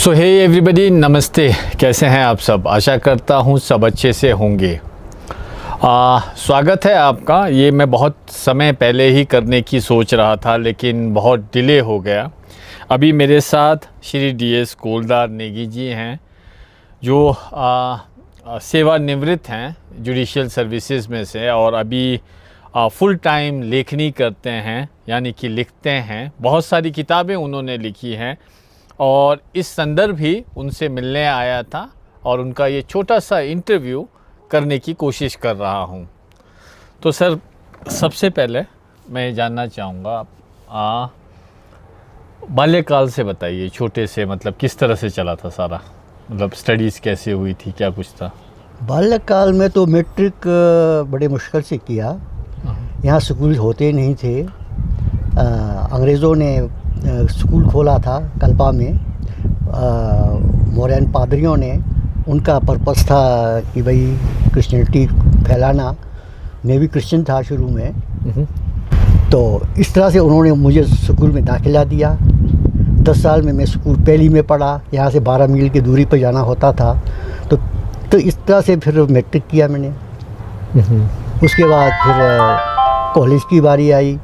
सो hey everybody, नमस्ते। कैसे हैं आप सब? आशा करता हूँ सब अच्छे से होंगे। स्वागत है आपका। ये मैं बहुत समय पहले ही करने की सोच रहा था, लेकिन बहुत डिले हो गया। अभी मेरे साथ श्री DS कोलदार नेगी जी हैं, जो सेवानिवृत्त हैं जुडिशियल सर्विसेज में से, और अभी फुल टाइम लेखनी करते हैं, यानी कि लिखते हैं। बहुत सारी किताबें उन्होंने लिखी हैं और इस संदर्भ ही उनसे मिलने आया था और उनका ये छोटा सा इंटरव्यू करने की कोशिश कर रहा हूँ। तो सर, सबसे पहले मैं जानना चाहूँगा, बाल्यकाल से बताइए, छोटे से मतलब किस तरह से चला था सारा, मतलब स्टडीज़ कैसे हुई थी, क्या कुछ था? बाल्यकाल में तो मैट्रिक बड़े मुश्किल से किया। यहाँ स्कूल होते नहीं थे। अंग्रेज़ों ने स्कूल खोला था कल्पा में। मौर्यन पादरियों ने, उनका पर्पस था कि भाई क्रिश्चियनिटी फैलाना। मैं भी क्रिश्चियन था शुरू में, तो इस तरह से उन्होंने मुझे स्कूल में दाखिला दिया। 10 साल में मैं स्कूल पहली में पढ़ा। यहाँ से 12 मील की दूरी पर जाना होता था। तो इस तरह से फिर मैट्रिक किया मैंने। उसके बाद फिर कॉलेज की बारी आई।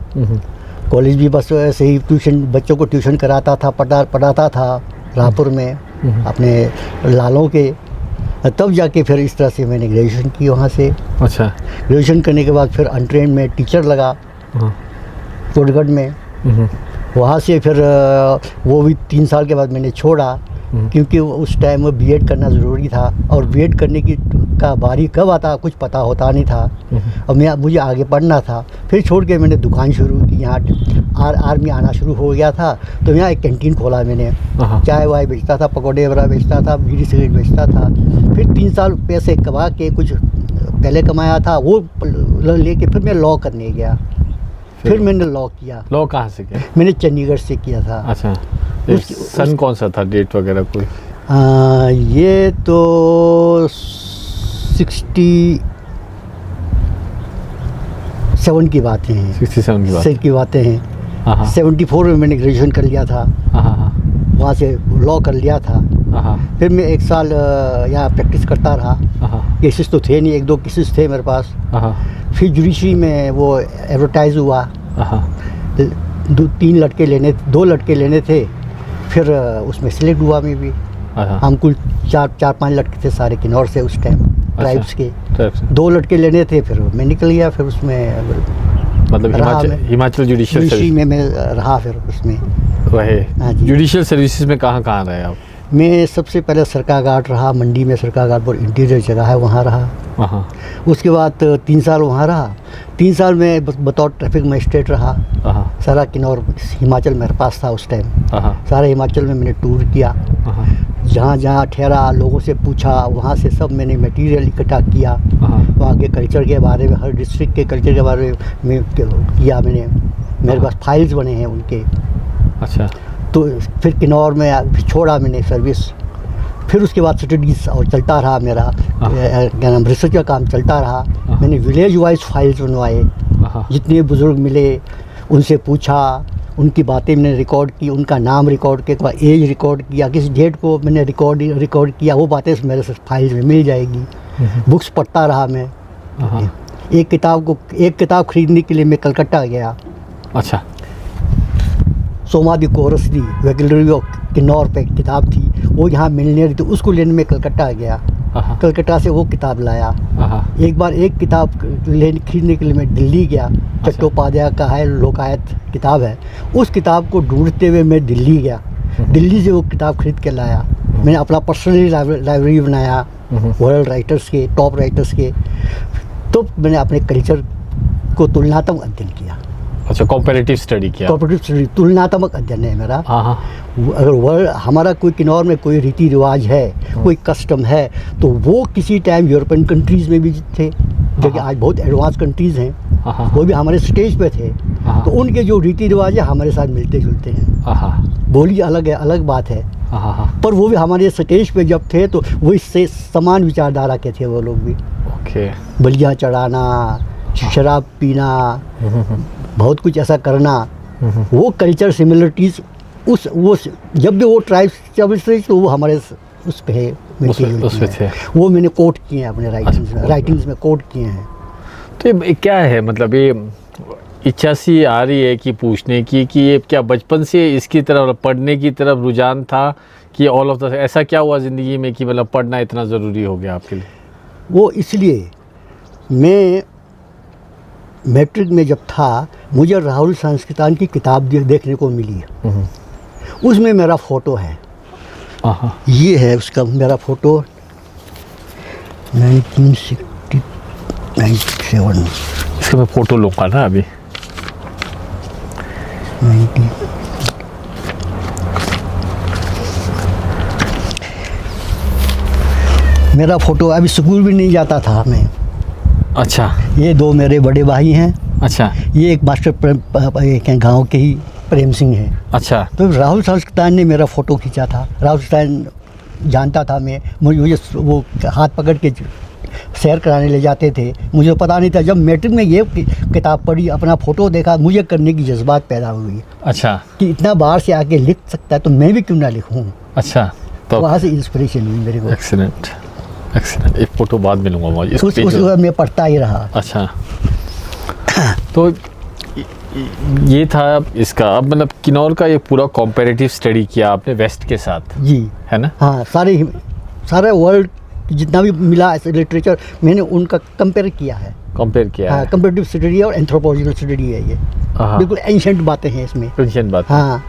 कॉलेज भी बस ऐसे ही ट्यूशन, बच्चों को ट्यूशन कराता था, पढ़ाता था रायपुर में अपने लालों के। तब जाके फिर इस तरह से मैंने ग्रेजुएशन की वहाँ से। अच्छा। ग्रेजुएशन करने के बाद फिर अनट्रेंड में टीचर लगा चोटगढ़ में। वहाँ से फिर वो भी 3 साल के बाद मैंने छोड़ा, क्योंकि उस टाइम वो बीएड करना ज़रूरी था, और बीएड करने का बारी कब आता कुछ पता होता नहीं था। और मुझे आगे पढ़ना था। फिर छोड़ के मैंने दुकान शुरू की। यहाँ आर्मी आना शुरू हो गया था, तो यहाँ एक कैंटीन खोला मैंने। चाय वाय बेचता था, पकौड़े वगैरह बेचता था, बीड़ी सिगरेट बेचता था। फिर 3 साल पैसे कमा के, कुछ पहले कमाया था वो लेके फिर मैं लॉ करने गया। फिर मैंने लॉ किया। लॉ कहाँ से किया? मैंने चंडीगढ़ से किया था। अच्छा। सन कौन सा था, डेट वगैरह कोई? ये तो 67 की बातें हैं। 67 की बातें हैं। 74 में मैंने ग्रेजुएशन कर लिया था। वहाँ से लॉ कर लिया था। फिर मैं 1 साल यहाँ प्रैक्टिस करता रहा। केसेस तो थे नहीं, 1-2 केसेस थे मेरे पास। फिर जुडिशरी में वो एडवर्टाइज हुआ। 2 लड़के लेने थे। फिर उसमें सिलेक्ट हुआ मैं भी। हम कुल 4-5 लड़के थे सारे किन्नौर से उस टाइम, ट्राइब्स के। 2 लड़के लेने थे, फिर मैं निकल गया। फिर उसमें मतलब हिमाचल जुडिशियल में मैं रहा। फिर उसमें रहे। जुडिशियल सर्विसेज में कहाँ रहे आप? मैं सबसे पहले सरकाघाट रहा, मंडी में सरकाघाट पर इंटीरियर जगह है, वहाँ रहा। उसके बाद 3 साल वहाँ रहा। 3 साल में बतौर ट्रैफिक मजिस्ट्रेट रहा। सारा किन्नौर हिमाचल मेरे पास था उस टाइम। सारा हिमाचल में मैंने टूर किया। जहाँ जहाँ ठहरा, लोगों से पूछा, वहाँ से सब मैंने मटेरियल इकट्ठा किया। वहाँ के कल्चर के बारे में, हर डिस्ट्रिक्ट के कल्चर के बारे में किया मैंने। मेरे पास फाइल्स बने हैं उनके। अच्छा। तो फिर किन्नौर में छोड़ा मैंने सर्विस। फिर उसके बाद स्टडीज़ और चलता रहा मेरा, क्या नाम, रिसर्च का काम चलता रहा। मैंने विलेज वाइज फाइल्स बनवाए। जितने बुज़ुर्ग मिले उनसे पूछा, उनकी बातें मैंने रिकॉर्ड की, उनका नाम रिकॉर्ड किया, एज रिकॉर्ड किया, किस डेट को मैंने रिकॉर्ड किया। वो बातें मेरे फाइल्स में मिल जाएगी। बुक्स पढ़ता रहा मैं। एक किताब खरीदने के लिए मैं कलकत्ता गया। अच्छा। सोमादी कोरस दी वोकैबुलरी ऑफ किन्नौर पे किताब थी, वो यहाँ मिलने रही थी, उसको लेने में कलकत्ता गया। कलकत्ता से वो किताब लाया। एक बार एक किताब खरीदने के लिए मैं दिल्ली गया। चट्टोपाध्याय का है लोकायत किताब है, उस किताब को ढूंढते हुए मैं दिल्ली गया। दिल्ली से वो किताब खरीद के लाया। मैंने अपना पर्सनली लाइब्रेरी बनाया वर्ल्ड राइटर्स के, टॉप राइटर्स के। तो मैंने अपने कल्चर को तुलनात्मक अध्ययन किया। अच्छा, कॉम्पैरेटिव स्टडी किया। कॉम्पैरेटिव स्टडी, तुलनात्मक अध्ययन है मेरा। अगर हमारा कोई किन्नौर में कोई रीति रिवाज है, कोई कस्टम है, तो वो किसी टाइम यूरोपियन कंट्रीज़ में भी थे, जो कि आज बहुत एडवांस कंट्रीज़ हैं, वो भी हमारे स्टेज पे थे। तो उनके जो रीति रिवाज है हमारे साथ मिलते जुलते हैं। बोली अलग है, अलग बात है, पर वो भी हमारे स्टेज पे जब थे तो वो इससे समान विचारधारा के थे वो लोग भी। बलिया चढ़ाना, शराब पीना, बहुत कुछ ऐसा करना, वो कल्चर सिमिलरिटीज़ वो जब भी वो ट्राइब्स चल तो वो हमारे उस पे है, उसमें थे। वो मैंने कोट किए हैं अपने राइटिंग्स में कोट किए हैं। तो ये क्या है, मतलब ये इच्छा सी आ रही है कि पूछने की कि ये क्या बचपन से इसकी तरफ, पढ़ने की तरफ रुझान था कि ऑल ऑफ द ऐसा क्या हुआ ज़िंदगी में कि मतलब पढ़ना इतना ज़रूरी हो गया आपके लिए? वो इसलिए मैं मैट्रिक में जब था, मुझे राहुल संस्कृतान की किताब देखने को मिली। उसमें मेरा फ़ोटो है, ये है उसका मेरा फ़ोटो 1997। इसका मैं फ़ोटो लूँगा ना अभी। मेरा फ़ोटो, अभी स्कूल भी नहीं जाता था मैं। अच्छा। ये दो मेरे बड़े भाई हैं। अच्छा। ये एक मास्टर गांव के ही प्रेम सिंह है। अच्छा। तो राहुल संस्कृतान ने मेरा फ़ोटो खींचा था। राहुल संस्कृतान जानता था मैं, मुझे वो हाथ पकड़ के सैर कराने ले जाते थे। मुझे पता नहीं था, जब मैट्रिक में ये किताब पढ़ी, अपना फ़ोटो देखा, मुझे करने की जज्बात पैदा हुई। अच्छा। कि इतना बाहर से आके लिख सकता है तो मैं भी क्यों ना लिखूँ। अच्छा, तो वहाँ से इंस्पिरेशन हुई मेरे को। Excellent, excellent. एक फ़ोटो बाद में लूँगा मुझे। उस मैं पढ़ता ही रहा। अच्छा। तो ये था इसका। अब मतलब किन्नौर का ये पूरा कॉम्पेरेटिव स्टडी किया आपने वेस्ट के साथ, जी है ना? हाँ, सारे वर्ल्ड जितना भी मिला ऐसे लिटरेचर मैंने उनका कंपेयर किया है। कंपेयर किया है। कंपेरेटिव स्टडी और एंथ्रोपोलॉजिकल स्टडी है ये। बिल्कुल एंशिएंट बातें हैं इसमें। एंशिएंट बातें। हाँ।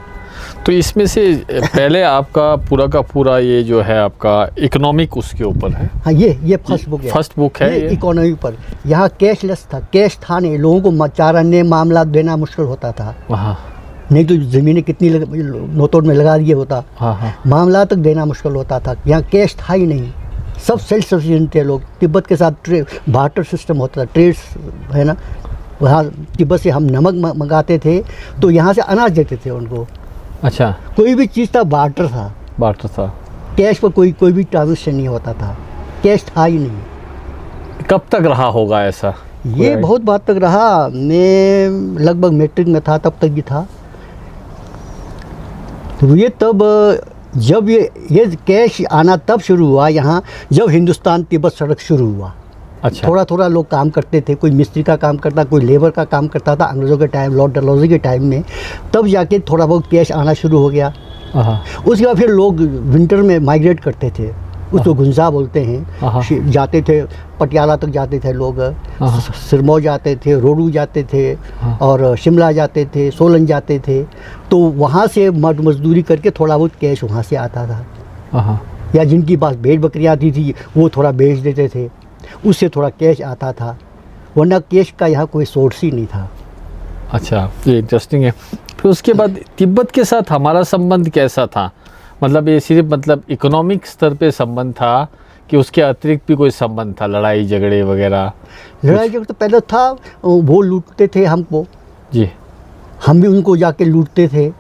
तो इसमें से पहले आपका पूरा का पूरा ये जो है आपका इकोनॉमिक उसके ऊपर है। हाँ, ये फर्स्ट बुक है। फर्स्ट बुक है ये इकोनॉमी पर। यहाँ कैशलेस था, कैश था नहीं, लोगों को चार अन्य मामला देना मुश्किल होता था। हाँ। नहीं तो ज़मीनें कितनी नोतोड़ में लगा दिए होता। हाँ। मामला तक देना मुश्किल होता था। यहाँ कैश था ही नहीं, सब सेल्फ सफिशिएंट थे लोग। तिब्बत के साथ बार्टर सिस्टम होता था, ट्रेड्स है ना। वहाँ तिब्बत से हम नमक मंगाते थे तो यहाँ से अनाज देते थे उनको। अच्छा। कोई भी चीज़ था बार्टर था। बार्टर था। कैश पर कोई भी ट्रांजेक्शन नहीं होता था, कैश था ही नहीं। कब तक रहा होगा ऐसा? ये बहुत बात तक रहा। मैं लगभग मैट्रिक में था तब तक भी था। तो ये तब जब ये कैश आना तब शुरू हुआ यहाँ, जब हिंदुस्तान तिब्बत सड़क शुरू हुआ। अच्छा। थोड़ा थोड़ा लोग काम करते थे, कोई मिस्त्री का काम करता, कोई लेबर का काम करता था अंग्रेज़ों के टाइम, लॉर्ड डलहौजी के टाइम में। तब जाके थोड़ा बहुत कैश आना शुरू हो गया। उसके बाद फिर लोग विंटर में माइग्रेट करते थे, उसको गुंजा बोलते हैं। जाते थे, पटियाला तक जाते थे लोग, सिरमौर जाते थे, रोडू जाते थे और शिमला जाते थे, सोलन जाते थे। तो वहाँ से मर्द मजदूरी करके थोड़ा बहुत कैश वहाँ से आता था। या जिनकी पास भेड़ बकरियाँ थी वो थोड़ा बेच देते थे, उससे थोड़ा कैश आता था, वरना कैश का यहाँ कोई सोर्स ही नहीं था। अच्छा, ये इंटरेस्टिंग है। फिर उसके बाद तिब्बत के साथ हमारा संबंध कैसा था? मतलब ये सिर्फ मतलब इकोनॉमिक स्तर पे संबंध था कि उसके अतिरिक्त भी कोई संबंध था, लड़ाई झगड़े वगैरह? लड़ाई झगड़े तो पहले था, वो लूटते थे हमको जी, हम भी उनको जाके लूटते थे।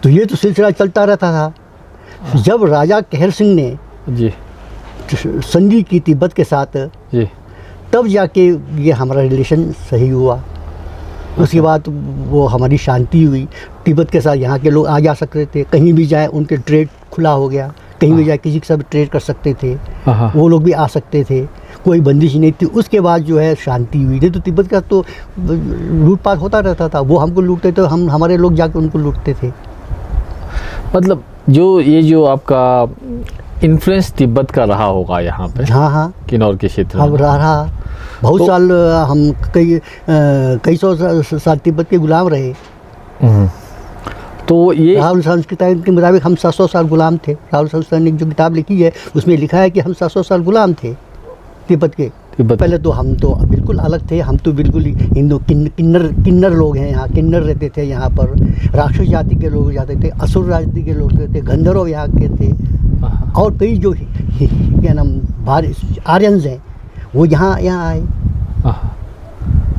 तो ये तो सिलसिला चलता रहता था। जब राजा कहर सिंह ने जी संधि की तिब्बत के साथ जी, तब जाके ये हमारा रिलेशन सही हुआ। उसके बाद वो हमारी शांति हुई, तिब्बत के साथ यहाँ के लोग आ जा सकते थे, कहीं भी जाए उनके ट्रेड खुला हो गया, कहीं भी जाए किसी के साथ ट्रेड कर सकते थे, वो लोग भी आ सकते थे, कोई बंदिश नहीं थी। उसके बाद जो है शांति हुई। नहीं तो तिब्बत का तो लूटपाट होता रहता था, वो हमको लूटते थे, हम हमारे लोग जाके उनको लूटते थे। मतलब जो आपका इन्फ्लुएंस तिब्बत का रहा होगा यहाँ पे? हाँ, किन्नौर के क्षेत्र में रहा। बहुत तो, साल हम कई सौ साल तिब्बत के गुलाम रहे। तो ये राहुल संस्कृतान के मुताबिक हम 700 साल गुलाम थे। राहुल संस्कृतान ने जो किताब लिखी है उसमें लिखा है कि हम 700 साल गुलाम थे तिब्बत के। पहले तो हम तो बिल्कुल अलग थे, हम तो बिल्कुल हिंदू किन्नर लोग हैं। यहाँ किन्नर रहते थे, यहाँ पर राक्षस जाति के लोग जाते थे, असुर जाति के लोग थे, गंधर्व यहाँ के थे, और कई जो क्या नाम आर्यंस हैं वो यहाँ आए।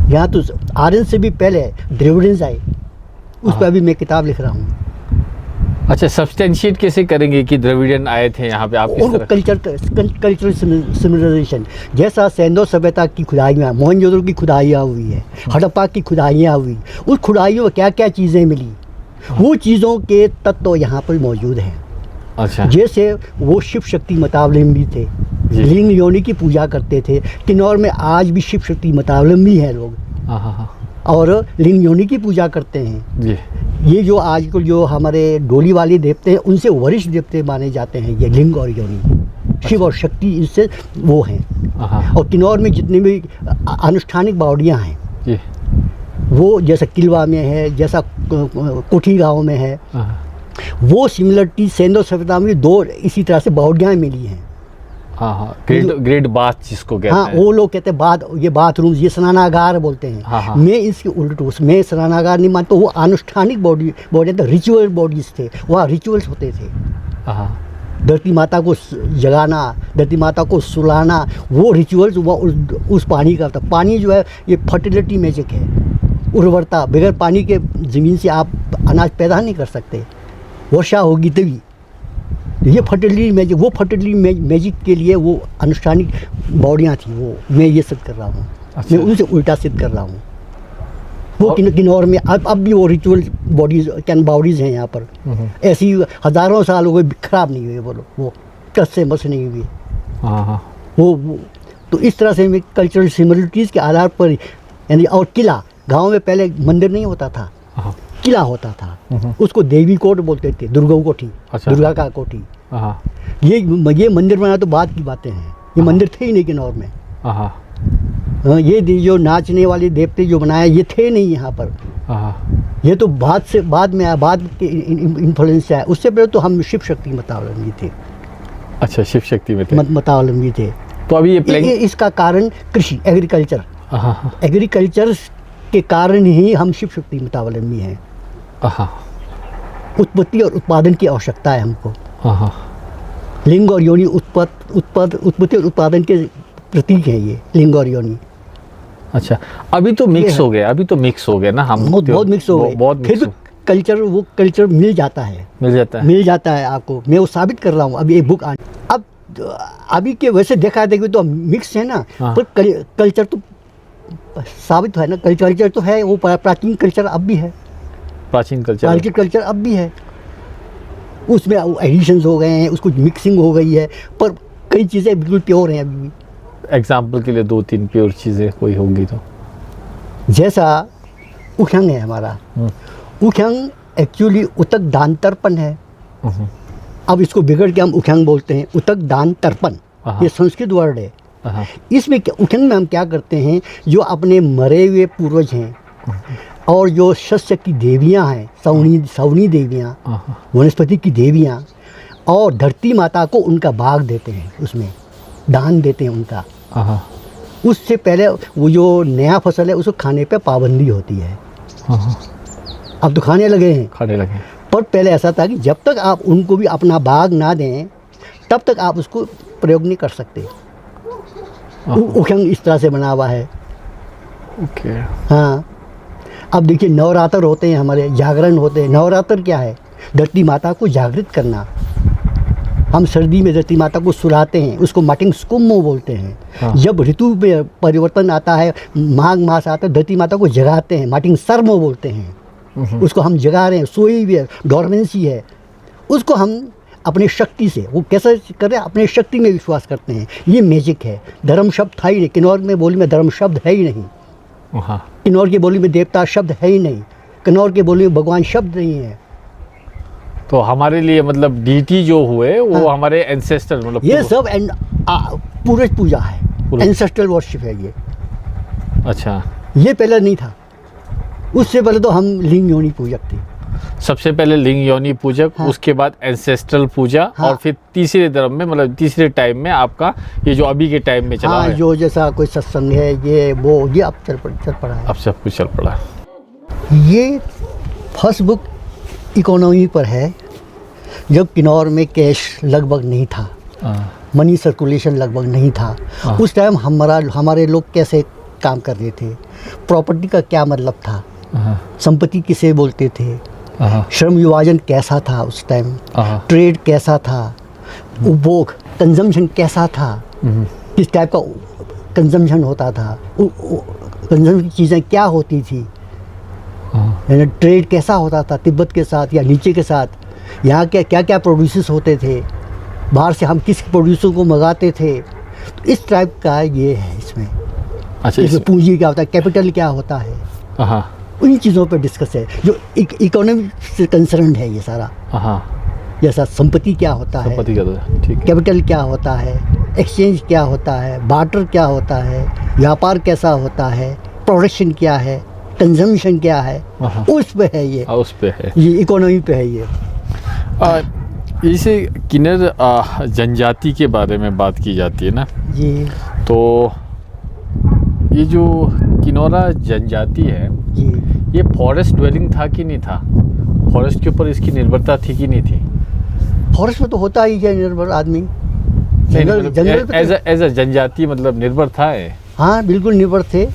यहाँ तो आर्यन से भी पहले द्रविडियंस आए, उस पर अभी मैं किताब लिख रहा हूँ। अच्छा, सब्सटेंशिएट कैसे करेंगे कि द्रविडियन आए थे यहाँ पे? आप कल्चरल सिविलाइजेशन, जैसा सैंडो सभ्यता की खुदाइयाँ, मोहनजोदड़ो की खुदाइयाँ हुई है, हड़प्पा की खुदाइयाँ हुई, उस खुदाइयों में क्या क्या चीज़ें मिली वो चीज़ों के तत्व यहाँ पर मौजूद हैं। अच्छा। जैसे वो शिव शक्ति मतावलंबी थे, लिंग योनि की पूजा करते थे। किन्नौर में आज भी शिव शक्ति मतावलंबी हैं लोग, और लिंग योनि की पूजा करते हैं जी। ये जो आजकल जो हमारे डोली वाले देवते हैं, उनसे वरिष्ठ देवते माने जाते हैं ये लिंग और योनि। शिव और शक्ति इससे वो हैं। और किन्नौर में जितने भी अनुष्ठानिक बावड़ियाँ हैं जी, वो जैसा किलवा में है, जैसा कोठी गांव में है, वो सिमिलरिटी सेंधो सभ्यता में 2 इसी तरह से बावड़ियाँ मिली हैं। ग्रेट बाथ जिसको कहते हैं। वो लोग कहते हैं बाथ, ये बाथरूम, ये स्नानागार बोलते हैं। मैं इसके उल्ट, मैं स्नानागार नहीं मानता। वो अनुष्ठानिक बॉडी तो रिचुअल बॉडीज थे, वहाँ रिचुअल्स होते थे। धरती माता को जगाना, धरती माता को सुलाना, वो रिचुअल्स उस पानी का था। पानी जो है ये फर्टिलिटी मैजिक है, उर्वरता। बगैर पानी के ज़मीन से आप अनाज पैदा नहीं कर सकते, वर्षा होगी तभी। ये फर्टिलिटी मैजिक, वो फर्टिलिटी मैजिक के लिए वो अनुष्ठानिक बॉडियाँ थी। वो मैं ये सिद्ध कर रहा हूँ। अच्छा। मैं उनसे उल्टा सिद्ध कर रहा हूँ। वो किन्नौर में अब भी वो रिचुअल बॉडीज बॉडीज़ हैं यहाँ पर। ऐसी हज़ारों साल हो गए, खराब नहीं हुए बोलो, वो टस से मस नहीं हुई। वो तो इस तरह से मैं कल्चरल सिमिलरिटीज़ के आधार पर, यानी। और किला, गाँव में पहले मंदिर नहीं होता था, किला होता था। उसको देवी कोट बोलते थे, दुर्गा कोठी। अच्छा। दुर्गा का कोठी। ये मंदिर बना तो बाद की बातें हैं, ये मंदिर थे ही नहीं किन्नौर में। ये जो नाचने वाले देवते जो बनाए, ये थे नहीं यहाँ पर। ये तो बाद में आया, बाद के इन्फ्लुएंस से आया। उससे पहले तो हम शिव शक्ति मतावलंबी थे। अच्छा, शिव शक्ति में मतावलंबी थे। तो अभी ये इसका कारण कृषि, एग्रीकल्चर, एग्रीकल्चर के कारण ही हम शिव शक्ति मतावलंबी हैं। उत्पत्ति और उत्पादन की आवश्यकता है हमको। लिंग और योनि उत्पत्ति और उत्पादन के प्रतीक हैं ये लिंग और योनि। अच्छा, अभी तो मिक्स हो गया, ना हम बहुत मिक्स हो गए। फिर भी कल्चर, वो कल्चर मिल जाता है आपको। मैं वो साबित कर रहा हूँ। अभी एक बुक अब अभी के वैसे देखा देखिए तो मिक्स है ना, पर कल्चर तो साबित है ना। कल्चर तो है, वो प्राचीन कल्चर अब भी है, प्राचीन कल्चर अब भी है। उसमें एडिशंस हो गए हैं, उसको मिक्सिंग हो गई है, पर कई चीज़ें बिल्कुल प्योर हैं अभी भी। एग्जाम्पल के लिए 2-3 प्योर चीज़ें कोई होंगी तो, जैसा उख्यांग है हमारा। उख्यांग एक्चुअली उतक दान तर्पण है। अब इसको बिगड़ के हम उख्यांग बोलते हैं, उतक दान तर्पण, ये संस्कृत वर्ड है। इसमें उख्यांग में हम क्या करते हैं, जो अपने मरे हुए पूर्वज हैं और जो शस्य की देवियाँ हैं, सवनी देवियाँ, वनस्पति की देवियाँ, और धरती माता को उनका भाग देते हैं, उसमें दान देते हैं उनका। उससे पहले वो जो नया फसल है उसको खाने पे पाबंदी होती है। अब तो खाने लगे हैं, पर पहले ऐसा था कि जब तक आप उनको भी अपना भाग ना दें तब तक आप उसको प्रयोग नहीं कर सकते। उख्यांग इस तरह से बना हुआ है। ओके। हाँ, अब देखिए नवरात्र होते हैं हमारे, जागरण होते हैं। नवरात्र क्या है? धरती माता को जागृत करना। हम सर्दी में धरती माता को सुलाते हैं, उसको माटिंग स्कुम्मो बोलते हैं। हाँ। जब ऋतु में परिवर्तन आता है, माघ मास आता है, धरती माता को जगाते हैं, माटिंग सर्मो बोलते हैं। उसको हम जगा रहे हैं, सोई हुई है, डॉर्मेंसी है। उसको हम अपने शक्ति से, वो कैसे कर रहे हैं, अपने शक्ति में विश्वास करते हैं। ये मैजिक है। धर्म शब्द था ही नहीं किन्नौर में, बोली में धर्म शब्द है ही नहीं। किन्नौर की बोली में देवता शब्द है ही नहीं, किन्नौर की बोली में भगवान शब्द नहीं है। तो हमारे लिए मतलब डीटी जो हुए वो हमारे एंसेस्टर, मतलब ये सब पूर्वज पूजा है, एंसेस्ट्रल वर्शिप है ये। अच्छा, ये पहले नहीं था। उससे पहले तो हम लिंग योनि पूजक थे। सबसे पहले लिंग योनि पूजक, हाँ। उसके बाद एंसेस्ट्रल पूजा, हाँ। और फिर तीसरे धर्म में, मतलब तीसरे टाइम में आपका ये जो अभी के टाइम में चला, हाँ, है, जो जैसा कोई सत्संग है, ये वो, ये अब चल पड़ा है। अब सब कुछ चल पड़ा। ये फर्स्ट बुक इकोनॉमी पर है। जब किन्नौर में कैश लगभग नहीं था, मनी सर्कुलेशन लगभग नहीं था, उस टाइम हमारे लोग कैसे काम कर रहे थे, प्रॉपर्टी का क्या मतलब था, संपत्ति किसे बोलते थे, श्रम विभाजन कैसा था उस टाइम, ट्रेड कैसा था, उपभोग कंजम्पशन कैसा था, किस टाइप का कंजम्पशन होता था, कंजम्पशन की चीज़ें क्या होती थी, ट्रेड कैसा होता था तिब्बत के साथ या नीचे के साथ, यहाँ क्या क्या क्या प्रोड्यूसेस होते थे, बाहर से हम किस प्रोड्यूसर को मंगाते थे, तो इस टाइप का ये है इसमें। अच्छा, इसमें पूंजी क्या होता है, कैपिटल क्या होता है, हाँ, उन चीज़ों पर डिस्कस है जो इकोनॉमी से कंसर्न है ये सारा। हाँ, जैसा संपत्ति क्या होता है, संपत्ति का तो ठीक है, कैपिटल क्या होता है, एक्सचेंज क्या होता है, बार्टर क्या होता है, व्यापार कैसा होता है, प्रोडक्शन क्या है, कंजम्पशन क्या है, उस पे है ये, उस पे है ये इकोनॉमी पे है ये। इसे किन्नर जनजाति के बारे में बात की जाती है ना जी, तो ये जो किन्नौरा जनजाति है जी, ये फॉरेस्ट ड्वेलिंग था कि नहीं था, फॉरेस्ट के ऊपर इसकी निर्भरता थी कि नहीं थी? फॉरेस्ट में तो होता ही है निर्भर आदमी, जंगल जंगल पे तो- एज अ जनजाति मतलब निर्भर था ये? हाँ बिल्कुल निर्भर थे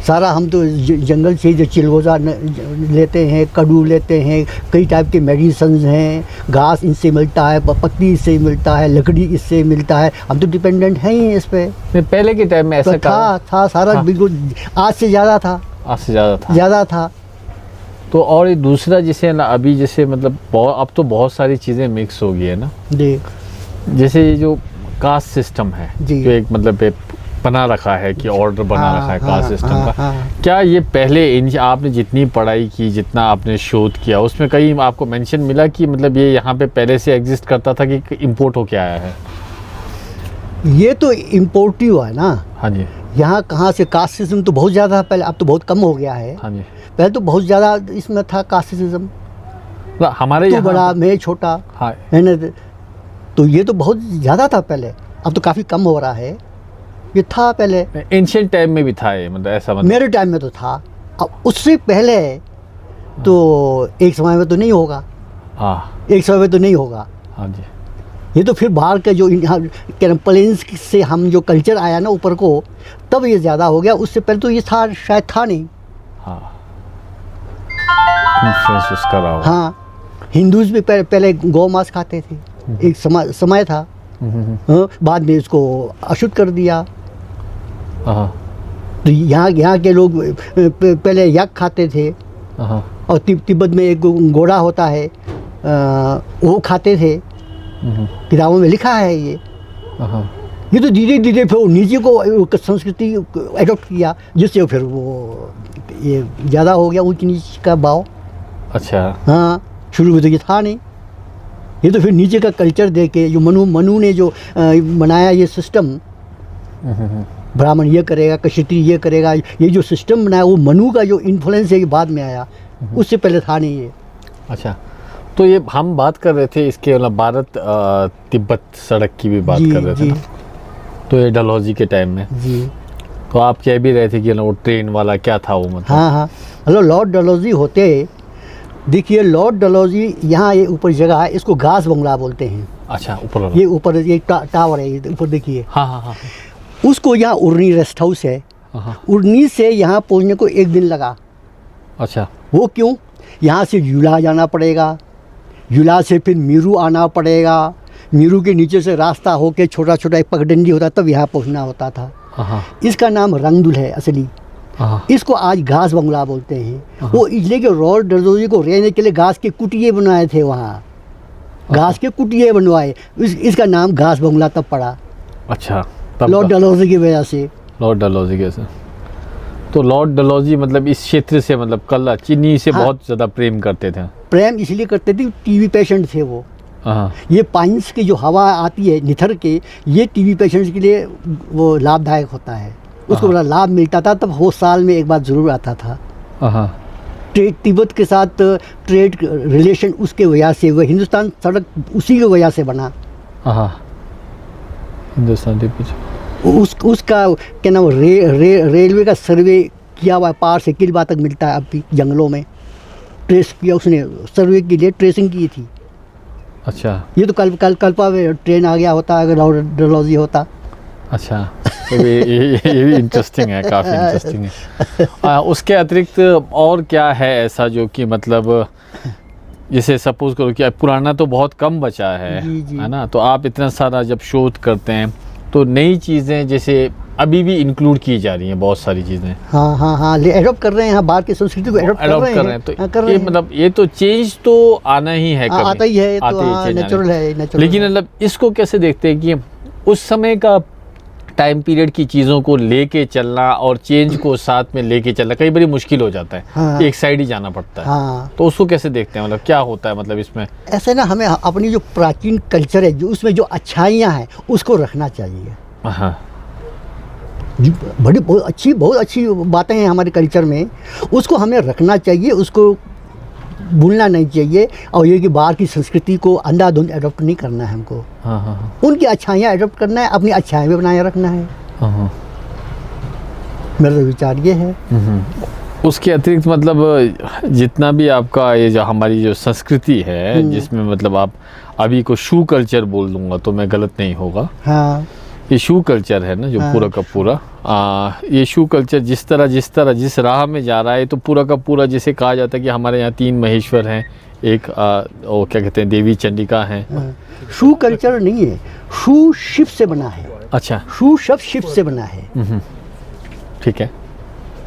सारा। हम तो जंगल से जो चिलगोजा लेते हैं, कड़ू लेते हैं, कई टाइप के मेडिसिन हैं, घास इनसे मिलता है, पत्ती इससे मिलता है, लकड़ी इससे मिलता है, हम तो डिपेंडेंट हैं ही इस पे। पहले के टाइम में ऐसा तो था सारा हाँ। बिल्कुल, आज से ज़्यादा था, आज से ज़्यादा था। तो और ये दूसरा जैसे ना अभी जैसे मतलब अब तो बहुत सारी चीज़ें मिक्स हो गई है ना, जी, जैसे ये जो कास्ट सिस्टम है जी। जो एक मतलब बना रखा है कि ऑर्डर बना रखा है कास्ट सिस्टम का, हाँ। क्या ये पहले आपने जितनी पढ़ाई की, जितना आपने शोध किया, उसमें कहीं आपको मेंशन मिला कि मतलब ये यहाँ पे पहले से एग्जिस्ट करता था कि इम्पोर्ट होके आया है? ये तो इम्पोर्टिव है ना। हाँ जी, यहाँ कहाँ से कास्ट सिस्टम तो बहुत ज़्यादा पहले, अब तो बहुत कम हो गया है। हाँ जी, पहले तो बहुत ज़्यादा इसमें था कास्ट सिस्टम, हमारे तो यहाँ बड़ा मैं छोटा, हाँ, है ना। तो ये तो बहुत ज़्यादा था पहले, अब तो काफ़ी कम हो रहा है। ये था पहले, एंशिएंट टाइम में भी था ये, मतलब ऐसा मतलब मेरे टाइम में तो था। अब उससे पहले तो एक समय में तो नहीं होगा, हाँ, एक समय में तो नहीं होगा। हाँ जी, ये तो फिर बाहर का जो प्लेन्स से हम जो कल्चर आया ना ऊपर को, तब ये ज़्यादा हो गया। उससे पहले तो ये था शायद था नहीं। हाँ, इन्फ्लुएंस उसका रहा होगा। हाँ, हिंदूज भी पहले गौ मांस खाते थे, एक समय था। हाँ, बाद में इसको अशुद्ध कर दिया। हाँ, तो यहाँ के लोग पहले याक खाते थे, हाँ, और तिब्बत में एक घोड़ा होता है, वो खाते थे, किताबों में लिखा है ये। हाँ, ये तो धीरे धीरे फिर वो नीचे को संस्कृति एडॉप्ट किया, जिससे फिर वो ये ज़्यादा हो गया ऊंच नीच का भाव। अच्छा, हाँ, शुरू में तो ये था नहीं, ये तो फिर नीचे का कल्चर देख के जो मनु ने जो बनाया ये सिस्टम, ब्राह्मण ये करेगा, क्षत्रिय ये करेगा, ये जो सिस्टम बनाया वो मनु का जो इन्फ्लुएंस है ये बाद में आया, उससे पहले था नहीं ये। अच्छा, तो ये हम बात कर रहे थे इसके मतलब भारत तिब्बत सड़क की भी बात कर रहे थे ना, तो ये डलहौजी के टाइम में जी, तो आप कह भी रहे थे कि वो ट्रेन वाला क्या था वो, मतलब हाँ हाँ, हेलो लॉर्ड डलहौजी होते, देखिए लॉर्ड डलहौजी यहाँ ये ऊपर जगह है, इसको घास बंगला बोलते हैं। अच्छा, ऊपर वाला, ये ऊपर ये टावर है, ये ऊपर देखिए। हाँ, हाँ, हाँ, उसको यहाँ उर्नी रेस्ट हाउस है, हाँ, उर्नी से यहाँ पहुँचने को 1 दिन लगा। अच्छा, वो क्यों? यहाँ से युला जाना पड़ेगा, युला से फिर मीरू आना पड़ेगा, मीरू के नीचे से रास्ता होके छोटा छोटा एक पगडंडी होता, तब यहाँ पहुँचना होता था। हाँ, इसका नाम रंगदुल है असली, हाँ, इसको आज घास बंगला बोलते हैं। वो इसलिए कि लॉर्ड डलहौजी को रहने के लिए घास के कुटिये बनाए थे, वहाँ घास के कुटिये बनवाए, इसका नाम घास बंगला तब पड़ा, अच्छा, लॉर्ड डलहौजी की वजह से। लॉर्ड डलहौजी कैसे? तो लॉर्ड डलहौजी मतलब इस क्षेत्र से मतलब कल्ला चीनी से हाँ, बहुत ज़्यादा प्रेम करते थे। प्रेम इसलिए करते थे, टीबी पेशेंट थे वो। हाँ, ये पाइन्स की जो हवा आती है निथर के, ये टीबी पेशेंट्स के लिए वो लाभदायक होता है, उसको बड़ा लाभ मिलता था, तब वो साल में एक बार ज़रूर आता था। हाँ, तिब्बत के साथ ट्रेड रिलेशन उसके वजह से, वो हिंदुस्तान सड़क उसी की वजह से बना। हाँ, हिंदुस्तान तिब्बत उसका क्या नाम, रेलवे का सर्वे किया हुआ है, पार से किलबा तक मिलता है, अभी जंगलों में ट्रेस किया उसने, सर्वे के लिए ट्रेसिंग की थी। अच्छा, ये तो कल्पा में ट्रेन आ गया होता अगर डलहौजी होता। अच्छा, तो ये भी इंटरेस्टिंग है, काफ़ी इंटरेस्टिंग है। उसके अतिरिक्त और क्या है ऐसा जो कि मतलब जैसे सपोज करो कि पुराना तो बहुत कम बचा है, जी, जी। है ना, तो आप इतना सारा जब शोध करते हैं तो नई चीज़ें जैसे अभी भी इंक्लूड की जा रही हैं बहुत सारी चीज़ें। हाँ हाँ हाँ, एडॉप्ट कर रहे हैं, बाहर की संस्कृति को एडॉप्ट कर रहे हैं। तो हाँ, कर ये रहे हैं। मतलब ये तो चेंज तो आना ही है, कभी आता ही है, तो हाँ, change नेचुरल है, नेचुरल। लेकिन मतलब इसको कैसे देखते हैं कि उस समय का टाइम पीरियड की चीज़ों को लेके चलना और चेंज को साथ में लेके चलना कई बार मुश्किल हो जाता है। हाँ। एक साइड ही जाना पड़ता है। हाँ। तो उसको कैसे देखते हैं, मतलब क्या होता है मतलब इसमें? ऐसे ना, हमें अपनी जो प्राचीन कल्चर है, जो उसमें जो अच्छाइयाँ हैं उसको रखना चाहिए। हाँ, बहुत अच्छी बातें हैं हमारे कल्चर में, उसको हमें रखना चाहिए, उसको भूलना नहीं चाहिए। और ये कि बाहर की संस्कृति को अंधाधुंध एडॉप्ट नहीं करना है हमको। हाँ, हाँ, उनकी अच्छाइयाँ एडॉप्ट करना है, अपनी अच्छाइयाँ भी बनाए रखना है। हाँ। मेरा तो विचार ये है। उसके अतिरिक्त मतलब जितना भी आपका ये जो हमारी जो संस्कृति है, जिसमें मतलब आप अभी को शू कल्चर बोल दूंगा तो मैं गलत नहीं होगा। हाँ, ये शू कल्चर है ना जो पूरा का पूरा, ये शू कल्चर जिस जिस राह में जा रहा है, तो पूरा का पूरा जैसे कहा जाता है कि हमारे यहाँ 3 महेश्वर हैं, एक वो क्या कहते हैं, देवी चंडिका हैं। शू कल्चर नहीं है, शू शिव से बना है। अच्छा, शू शब्द शिव से बना है। ठीक है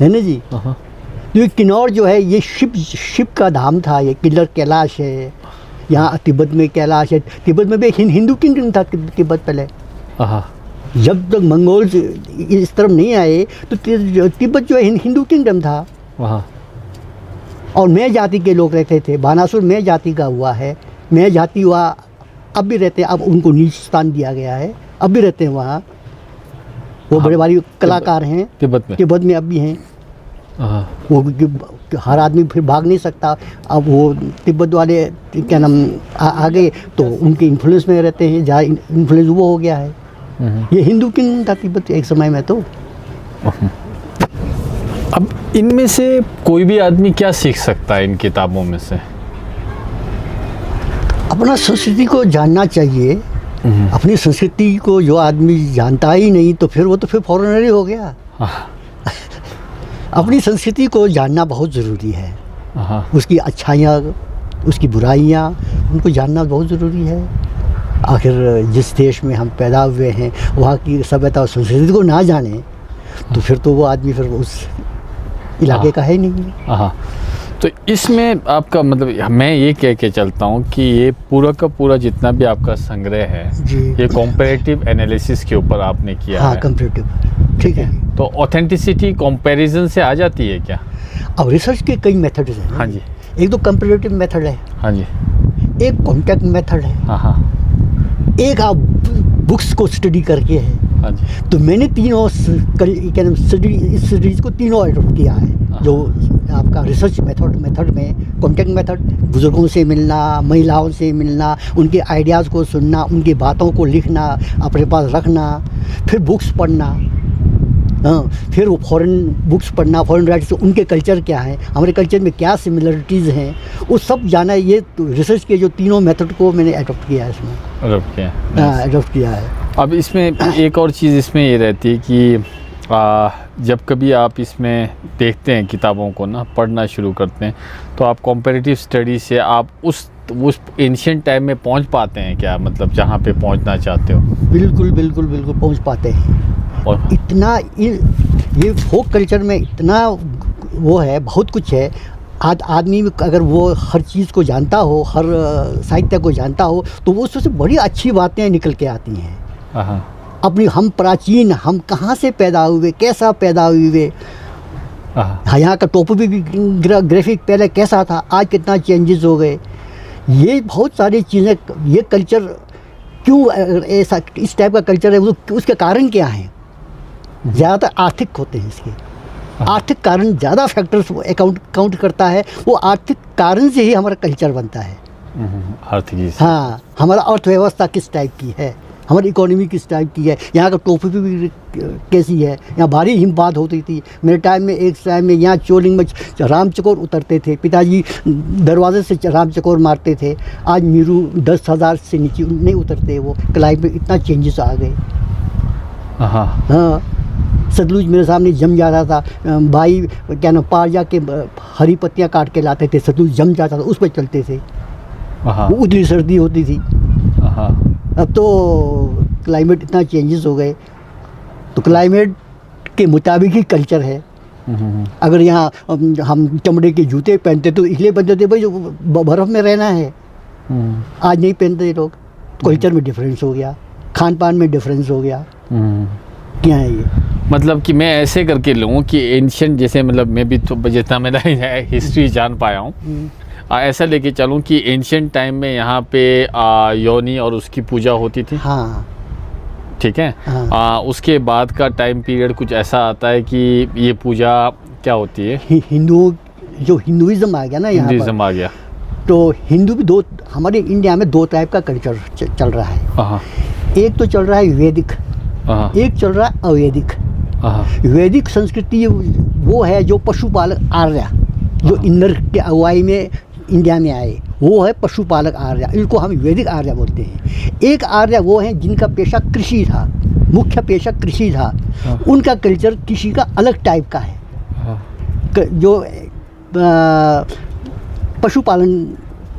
ना जी। ये किन्नौर जो है, ये शिव का धाम था। ये किलर कैलाश है, यहाँ तिब्बत में कैलाश है। तिब्बत में भी एक हिंदू किंगडम था, तिब्बत पहले। जब तक मंगोल इस तरफ नहीं आए तो तिब्बत जो है हिंदू किंगडम था वहाँ। और मैं जाति के लोग रहते थे। बानासुर मैं जाति का हुआ है, मैं जाति हुआ, अब भी रहते हैं। अब उनको नीच स्थान दिया गया है, अब भी रहते हैं वहाँ। वो बड़े भारी कलाकार हैं तिब्बत में अब भी हैं। वो हर आदमी फिर भाग नहीं सकता। अब वो तिब्बत वाले क्या नाम आ गए तो उनके इन्फ्लुएंस में रहते हैं, जहाँ इन्फ्लुएंस वो हो गया है। ये हिंदू किंगडम था तिब्बत एक समय में। तो अब इनमें से कोई भी आदमी क्या सीख सकता है इन किताबों में से? अपना संस्कृति को जानना चाहिए। अपनी संस्कृति को जो आदमी जानता ही नहीं तो फिर वो तो फिर फॉरेनर ही हो गया। अपनी संस्कृति को जानना बहुत ज़रूरी है। उसकी अच्छाइयाँ, उसकी बुराइयाँ, उनको जानना बहुत ज़रूरी है। आखिर जिस देश में हम पैदा हुए हैं, वहाँ की सभ्यता और संस्कृति को ना जाने तो फिर तो वो आदमी फिर उस इलाके का है नहीं। तो इसमें आपका मतलब मैं ये कह के चलता हूँ कि ये पूरा का पूरा जितना भी आपका संग्रह है, ये कॉम्पैरेटिव एनालिसिस के ऊपर आपने किया है। हाँ, कंपैरेटिव, ठीक है। तो ऑथेंटिसिटी कंपैरिजन से आ जाती है क्या? अब रिसर्च के कई मेथड्स हैं। हाँ जी। एक तो कंपैरेटिव मेथड है। हाँ जी। एक कॉन्टैक्ट मेथड है। हाँ। एक आप बुक्स को स्टडी करके है। हाँ जी। तो मैंने तीनों इस सीरीज को तीनों एडॉप्ट किया है। जो आपका रिसर्च मेथड में कॉन्टैक्ट मेथड, बुजुर्गों से मिलना, महिलाओं से मिलना, उनके आइडियाज़ को सुनना, उनकी बातों को लिखना, अपने पास रखना, फिर बुक्स पढ़ना। हाँ, फिर वो फॉरेन बुक्स पढ़ना, फॉरेन राइटर्स, उनके कल्चर क्या है, हमारे कल्चर में क्या सिमिलरिटीज़ हैं, वो सब जाना। ये रिसर्च के जो तीनों मेथड को मैंने एडॉप्ट किया है इसमें। एडॉप्ट किया है। अब इसमें एक और चीज़ इसमें ये रहती है कि जब कभी आप इसमें देखते हैं किताबों को ना, पढ़ना शुरू करते हैं, तो आप कॉम्पैरेटिव स्टडी से आप उस एंशिएंट टाइम में पहुंच पाते हैं क्या? मतलब जहां पे पहुंचना चाहते हो। बिल्कुल पहुंच पाते हैं। और इतना ये फोक कल्चर में इतना वो है, बहुत कुछ है। आदमी अगर वो हर चीज़ को जानता हो, हर साहित्य को जानता हो, तो वो उससे बड़ी अच्छी बातें निकल के आती हैं। अपनी हम प्राचीन, हम कहाँ से पैदा हुए, कैसा पैदा हुए, यहाँ का टोपोग्राफिक पहले कैसा था, आज कितना चेंजेस हो गए। ये बहुत सारी चीज़ें, ये कल्चर क्यों ऐसा इस टाइप का कल्चर है, उसके कारण क्या हैं? ज़्यादातर आर्थिक होते हैं इसके। आर्थिक कारण ज़्यादा फैक्टर्स काउंट करता है। वो आर्थिक कारण से ही हमारा कल्चर बनता है। आर्थिक, हाँ, हमारा अर्थव्यवस्था किस टाइप की है, हमारी इकोनॉमी किस टाइप की है, यहाँ का टोपोग्राफी भी कैसी है। यहाँ भारी हिमपात होती थी मेरे टाइम में। एक टाइम में यहाँ चोलिंग में राम चकोर उतरते थे, पिताजी दरवाजे से राम चकोर मारते थे। आज मीरू 10,000 से नीचे नहीं उतरते। वो क्लाइमेट में इतना चेंजेस आ गए। हाँ, सतलुज मेरे सामने जम जाता था। भाई क्या ना, पार जाके हरी पत्तियाँ काट के लाते थे, सतलुज जम जाता था, उस पर चलते थे। वो उतनी सर्दी होती थी। अब तो क्लाइमेट इतना चेंजेस हो गए, तो क्लाइमेट के मुताबिक ही कल्चर है। अगर यहाँ हम चमड़े के जूते पहनते तो इसलिए पहनते थे भाई जो बर्फ़ में रहना है, आज नहीं पहनते लोग। कल्चर में डिफरेंस हो गया, खान पान में डिफरेंस हो गया। क्या है ये? मतलब कि मैं ऐसे करके लूँ कि एंशियंट, जैसे मतलब मैं भी तो जितना मेरा हिस्ट्री जान पाया हूँ, ऐसा लेके चलूँ कि एंशियंट टाइम में यहाँ पे योनि और उसकी पूजा होती थी। हाँ, ठीक है। हाँ। उसके बाद का टाइम पीरियड कुछ ऐसा आता है कि ये पूजा क्या होती है? हिंदुओं, जो हिंदुइज्म आ गया ना यहाँ हिंदुइज्म आ गया, तो हिंदू भी दो, हमारे इंडिया में दो टाइप का कल्चर चल रहा है। एक तो चल रहा है वैदिक, एक चल रहा है अवैदिक। वैदिक संस्कृति वो है जो पशुपालक आर्य, जो इंद्र के अगुवाई में इंडिया में आए, वो है पशुपालक आर्य, इनको हम वैदिक आर्य बोलते हैं। एक आर्य वो हैं जिनका पेशा कृषि था, मुख्य पेशा कृषि था। उनका कल्चर कृषि का अलग टाइप का है, जो पशुपालन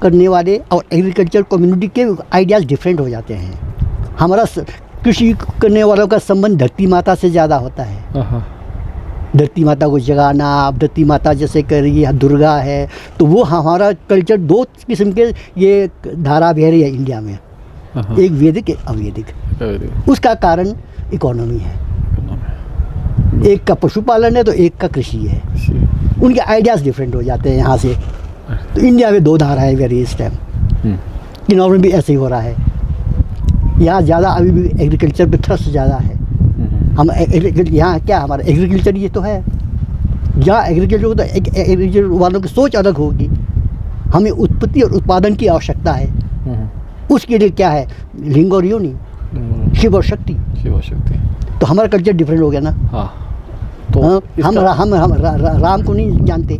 करने वाले और एग्रीकल्चर कम्युनिटी के आइडियाज़ डिफरेंट हो जाते हैं। हमारा कृषि करने वालों का संबंध धरती माता से ज़्यादा होता है। धरती माता को जगाना, धरती माता जैसे कर रही है, दुर्गा है, तो वो हमारा कल्चर दो किस्म के ये धारा बह रही है इंडिया में, एक वैदिक एक अवैदिक। उसका कारण इकोनॉमी है, एक का पशुपालन है तो एक का कृषि है। उनके आइडियाज़ डिफरेंट हो जाते हैं यहाँ से। तो इंडिया में दो धाराएं बह रही है इस टाइम। किन्नौर में भी ऐसे ही हो रहा है। यहाँ ज़्यादा अभी भी एग्रीकल्चर पे थ्रस्ट ज़्यादा है। हम यहाँ क्या हमारा एग्रीकल्चर ये तो है, जहाँ एग्रीकल्चर हो तो एग्रीकल्चर वालों की सोच अलग होगी। हमें उत्पत्ति और उत्पादन की आवश्यकता है, उसके लिए क्या है, लिंग और योनि, शिव और शक्ति। तो हमारा कल्चर डिफरेंट हो गया ना। तो हम राम को नहीं जानते।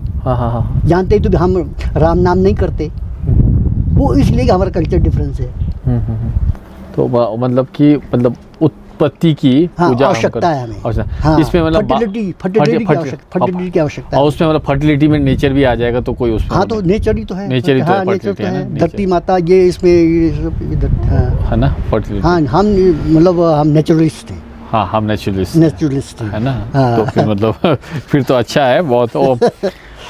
जानते तो भी हम राम नाम नहीं करते, वो इसलिए कि हमारा कल्चर डिफरेंस है। तो मतलब कि उत्पत्ति की पूजा आवश्यकता है हमें। इसमें मतलब फर्टिलिटी की आवश्यकता है। और उसमें मतलब फर्टिलिटी में नेचर भी आ जाएगा, तो कोई उसमें तो नेचर ही तो है। नेचर ही तो है, धरती माता ये इसमें है ना फर्टिलिटी। हम मतलब हम नेचुरलिस्ट हैं। हम नेचुरलिस्ट है ना। तो फिर मतलब फिर तो अच्छा है बहुत।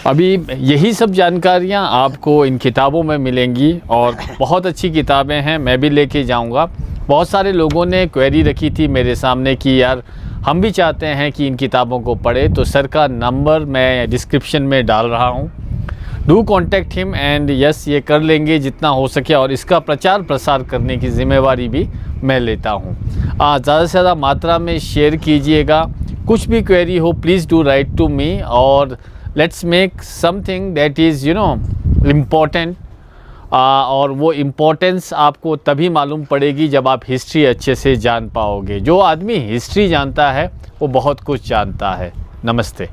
अभी यही सब जानकारियाँ आपको इन किताबों में मिलेंगी और बहुत अच्छी किताबें हैं, मैं भी लेके जाऊँगा। बहुत सारे लोगों ने क्वेरी रखी थी मेरे सामने कि यार हम भी चाहते हैं कि इन किताबों को पढ़े, तो सर का नंबर मैं डिस्क्रिप्शन में डाल रहा हूँ। Do contact him and yes, ये कर लेंगे जितना हो सके, और इसका प्रचार प्रसार करने की जिम्मेवारी भी मैं लेता हूँ। ज़्यादा से ज़्यादा मात्रा में शेयर कीजिएगा। कुछ भी क्वेरी हो please do write to me, और let's make something that is important. और वो इम्पोर्टेंस आपको तभी मालूम पड़ेगी जब आप हिस्ट्री अच्छे से जान पाओगे। जो आदमी हिस्ट्री जानता है वो बहुत कुछ जानता है। नमस्ते।